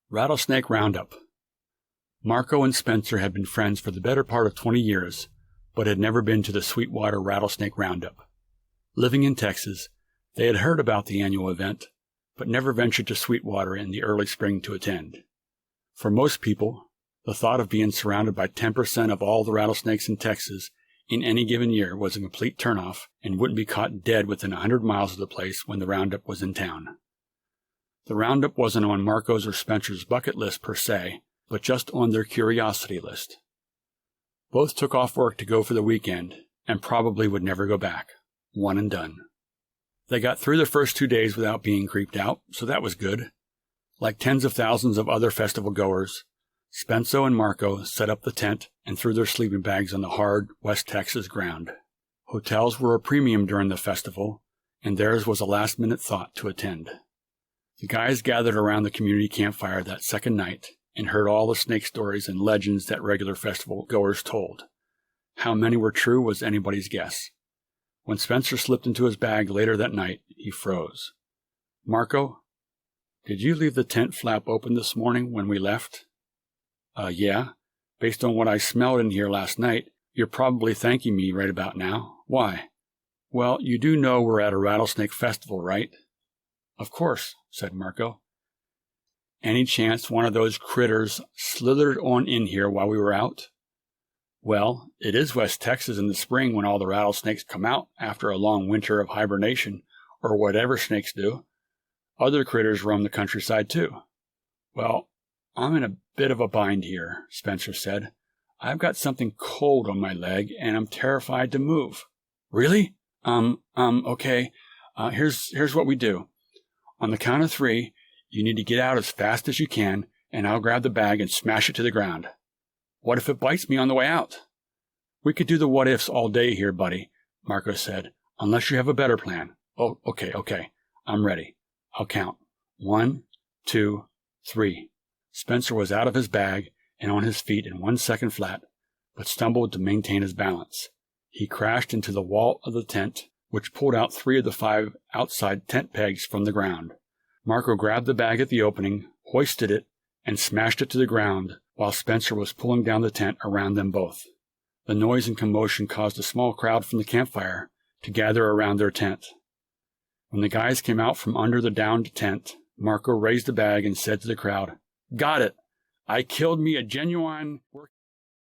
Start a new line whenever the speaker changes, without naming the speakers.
Rattlesnake Roundup. Marco and Spencer had been friends for the better part of 20 years, but had never been to the Sweetwater Rattlesnake Roundup. Living in Texas, they had heard about the annual event, but never ventured to Sweetwater in the early spring to attend. For most people, the thought of being surrounded by 10% of all the rattlesnakes in Texas in any given year was a complete turnoff and wouldn't be caught dead within 100 miles of the place when the Roundup was in town. The Roundup wasn't on Marco's or Spencer's bucket list per se, but just on their curiosity list. Both took off work to go for the weekend, and probably would never go back. One and done. They got through the first 2 days without being creeped out, so that was good. Like tens of thousands of other festival goers, Spencer and Marco set up the tent and threw their sleeping bags on the hard West Texas ground. Hotels were a premium during the festival, and theirs was a last-minute thought to attend. The guys gathered around the community campfire that second night and heard all the snake stories and legends that regular festival goers told. How many were true was anybody's guess. When Spencer slipped into his bag later that night, he froze. "Marco, did you leave the tent flap open this morning when we left?" Yeah. Based on what I smelled in here last night, you're probably thanking me right about now. Why?" "Well, you do know we're at a rattlesnake festival, right?" "Of course," said Marco. "Any chance one of those critters slithered on in here while we were out?" "Well, it is West Texas in the spring when all the rattlesnakes come out after a long winter of hibernation, or whatever snakes do. Other critters roam the countryside too." "Well, I'm in a bit of a bind here," Spencer said. "I've got something cold on my leg, and I'm terrified to move." "Really? Okay. Here's what we do. On the count of 3, you need to get out as fast as you can, and I'll grab the bag and smash it to the ground." "What if it bites me on the way out?" "We could do the what-ifs all day here, buddy," Marco said, "unless you have a better plan." "Oh, okay. I'm ready. I'll count. 1, 2, 3. Spencer was out of his bag and on his feet in 1 second flat, but stumbled to maintain his balance. He crashed into the wall of the tent, which pulled out 3 of the 5 outside tent pegs from the ground. Marco grabbed the bag at the opening, hoisted it, and smashed it to the ground while Spencer was pulling down the tent around them both. The noise and commotion caused a small crowd from the campfire to gather around their tent. When the guys came out from under the downed tent, Marco raised the bag and said to the crowd, "Got it! I killed me a genuine